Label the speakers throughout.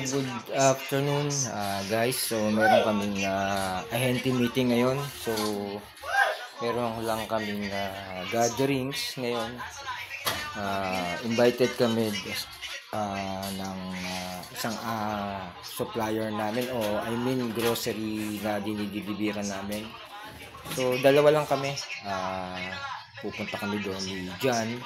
Speaker 1: good afternoon guys. So meron kaming ahente meeting ngayon. So meron lang kaming gatherings ngayon. Invited kami ng isang supplier namin, o I mean grocery na dinideliveran namin. So dalawa lang kami. Pupunta kami doon ni John.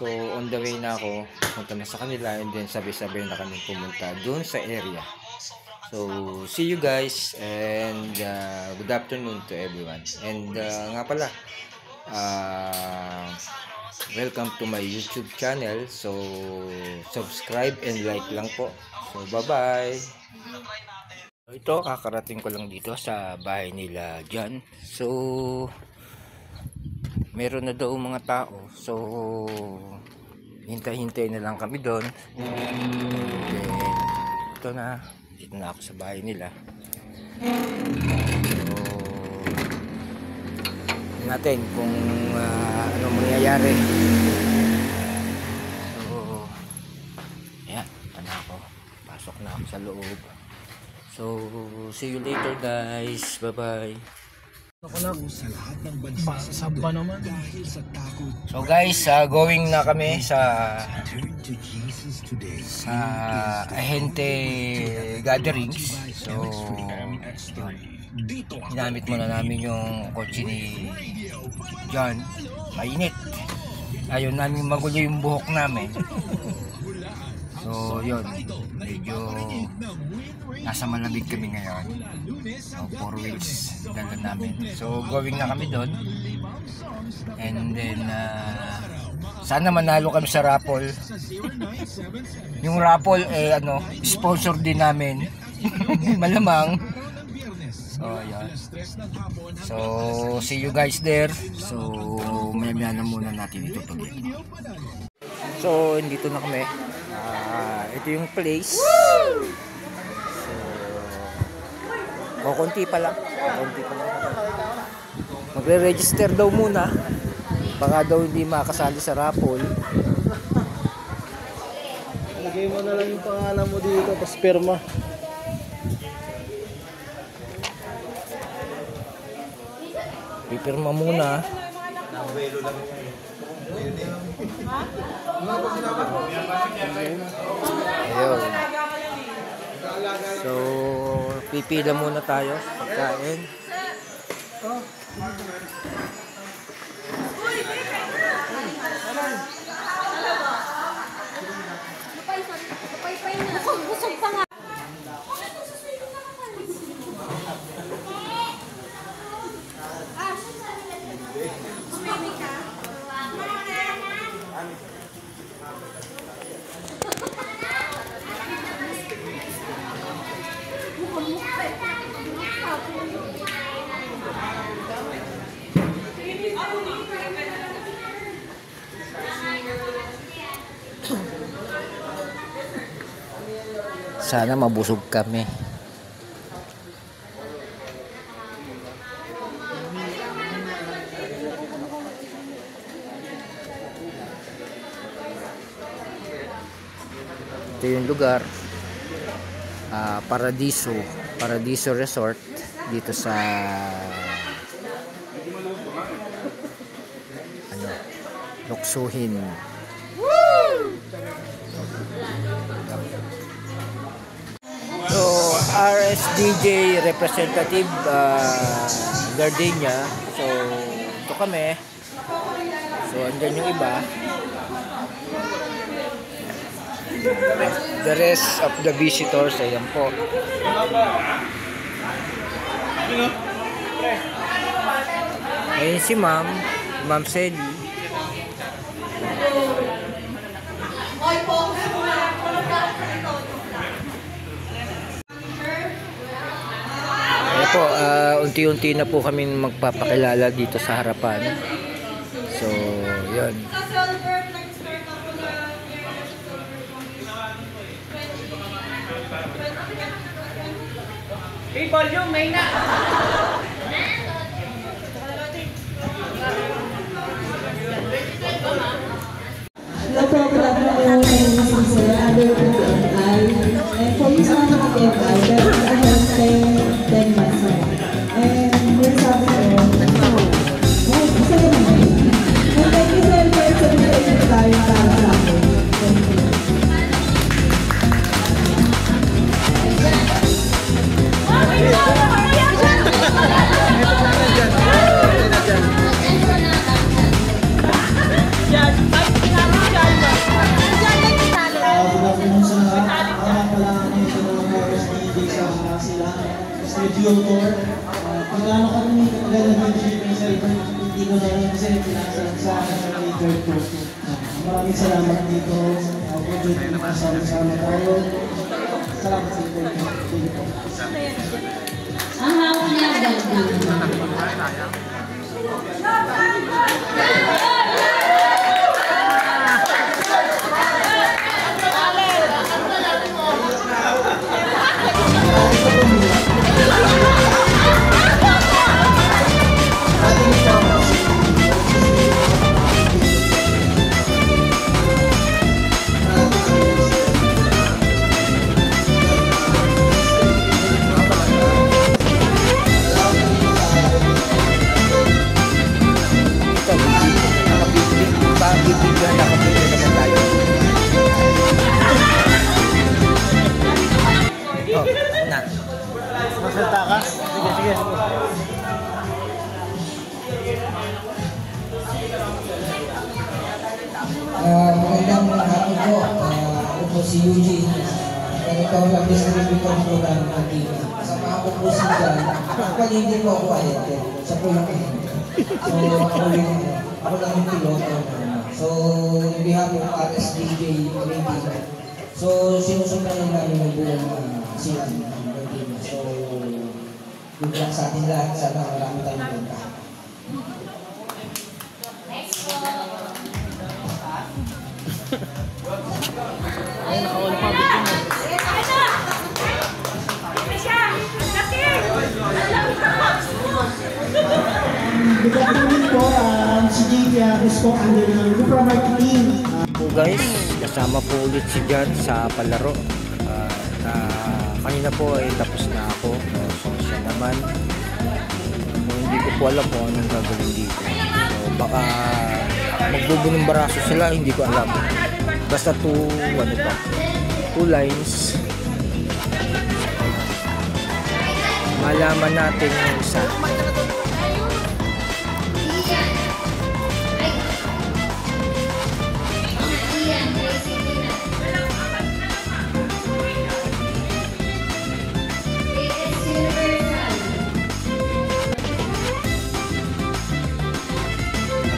Speaker 1: So on the way na ako, punta na sa kanila, and then sabay-sabay na kami pumunta doon sa area. So see you guys, and good afternoon to everyone. And nga pala, welcome to my YouTube channel. So subscribe and like lang po. So bye bye. Ito, kakarating ko lang dito sa bahay nila John. So meron na daw mga tao, so hintay-hintay na lang kami doon. Ito na, dito na ako sa bahay nila. So natin kung ano mangyayari. So ayan, ito na ako, pasok na ako sa loob. So see you later guys, bye bye. So guys, going na kami sa ahente gatherings. So ginamit muna namin yung kotse ni John. Mainit, ayaw namin magulo yung buhok namin. So yun, medyo nasa malamig kami ngayon. So 4 wheels dala namin. So going na kami doon. And then sana manalo kami sa raffle. Yung raffle sponsor din namin. Malamang. So ayan. So see you guys there. So maya-maya na muna natin itutuloy. So dito na kami. Ito yung place. So konti pa lang. Magre-register daw muna. Baka daw hindi makasali sa raffle.
Speaker 2: Lagay mo na lang yung pangalan mo dito, tapos pirma.
Speaker 1: Pipirma muna. Ayun. So pipila muna tayo pagkain.
Speaker 3: Busog pa nga.
Speaker 1: Sana mabusog kami. Ito yung lugar, Paradiso Resort dito sa Luksuhin. So RSDJ representative Gardenia. So ito kami. So andyan yung iba. The rest of the visitors, ayan po. Ayun si Ma'am Sally. Ayan po, unti-unti na po kami magpapakilala dito sa harapan. So yun.
Speaker 3: People, yung may na.
Speaker 4: The program na po ay other and for you review tour. Kung gaano kami kaganda ng shipping center, hindi ko na lang kasi pinasal sa akin sa third tour. Maraming salamat dito. Opportunity na kasama-sama tayo. Salamat sa ito.
Speaker 3: Ang hawak niya ganda.
Speaker 2: Masalta ka? Sige, sige.
Speaker 5: Magandang hapon po. Ako po si Eugene. Ganito lang distributor po ng Antigua. Kasama ko po si Jan. Actually, hindi po ako ahente. Siya po yung ahente. So, ako lang yung piloto. So, in behalf of RSDJ Radio. So, sinusundan namin yung buong sila ng Antigua. So, good luck sa atin lahat. Sana marami tayong punta.
Speaker 2: Ay, nakawala pa bitin mo.
Speaker 4: Good afternoon po, si JP Agos po under ng Cupra Marketing.
Speaker 1: Po guys, kasama po ulit si Jan sa palaro. Kanina po ay tapos na ako. So siya naman, hindi ko po alam kung anong gagawin dito. So baka magbubunong baraso sila, hindi ko alam. Basta two lines. Malaman natin yung isa.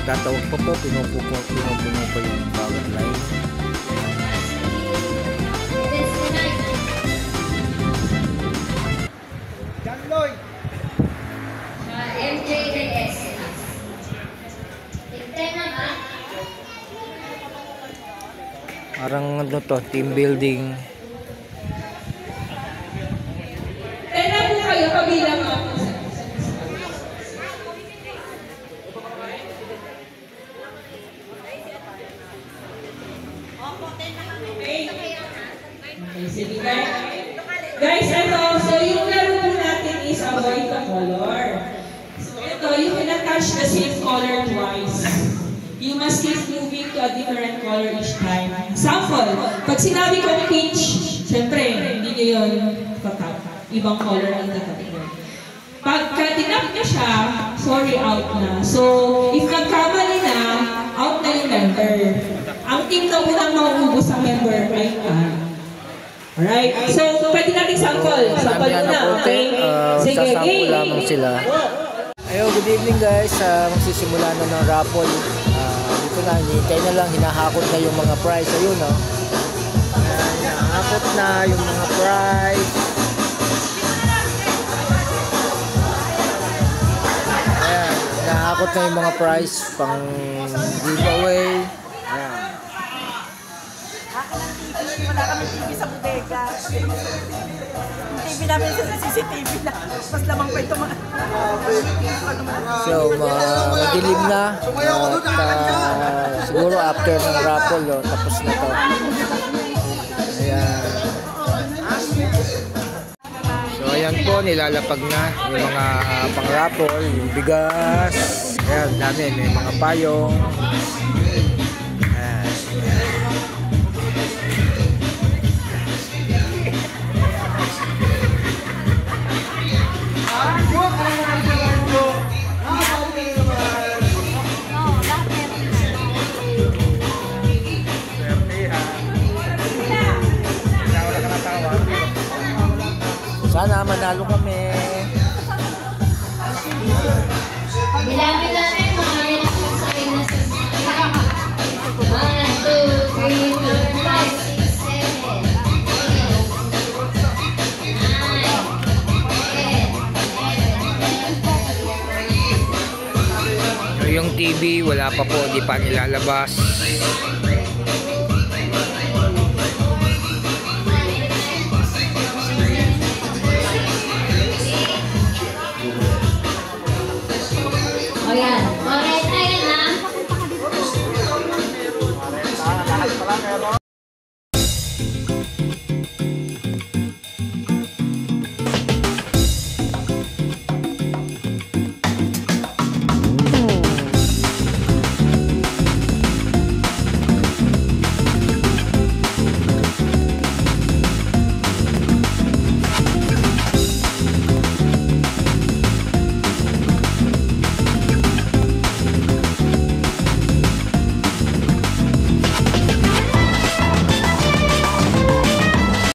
Speaker 1: Nagtatawag pa po, pinupuno pa yung bawat line.
Speaker 3: MJS. Tignan ba?
Speaker 1: Parang ano to, team building.
Speaker 6: Tena po kayo kabilang ako. Okay, sige guys. Guys, so yung laro po natin is avoid the color. So ito, you cannot touch the same color twice. You must keep moving to a different color each time. Example, pag sinabi kong peach, syempre, hindi nyo yun tatap. Ibang color ang tatap mo. Pagka tinap na siya, sorry, out na. So, if nagkamali na, out na yung member. Ang team na unang mauubos sa member ay alright? So, pwede natin sample. Sample muna, okay? Sige,
Speaker 1: Sasample lamang sila. Ayo, good evening guys. Magsisimula na ng raffle. Dito na, hinihintay na lang, hinahakot na yung mga prize. Ayun, no? Hinahakot na yung mga prize. Ayan, hinahakot na yung mga prize pang giveaway. Ayan.
Speaker 7: Wala kami TV sa bodega. TV namin sa CCTV na. Mas lamang pa ito mga...
Speaker 1: So, madilim na. At siguro after ng raffle, tapos na to. Ayan. So, ayan po, nilalapag na yung mga pang-raffle, yung bigas. Ayan, dami, may mga payong. Ayan. Sana manalo kami.
Speaker 3: Bilangin natin mga relax sa akin na sa 1, 2, 3, 4, 5, 6, 7, 8, 9, 10, 11, 12.
Speaker 1: Yung TV wala pa po, di pa nilalabas.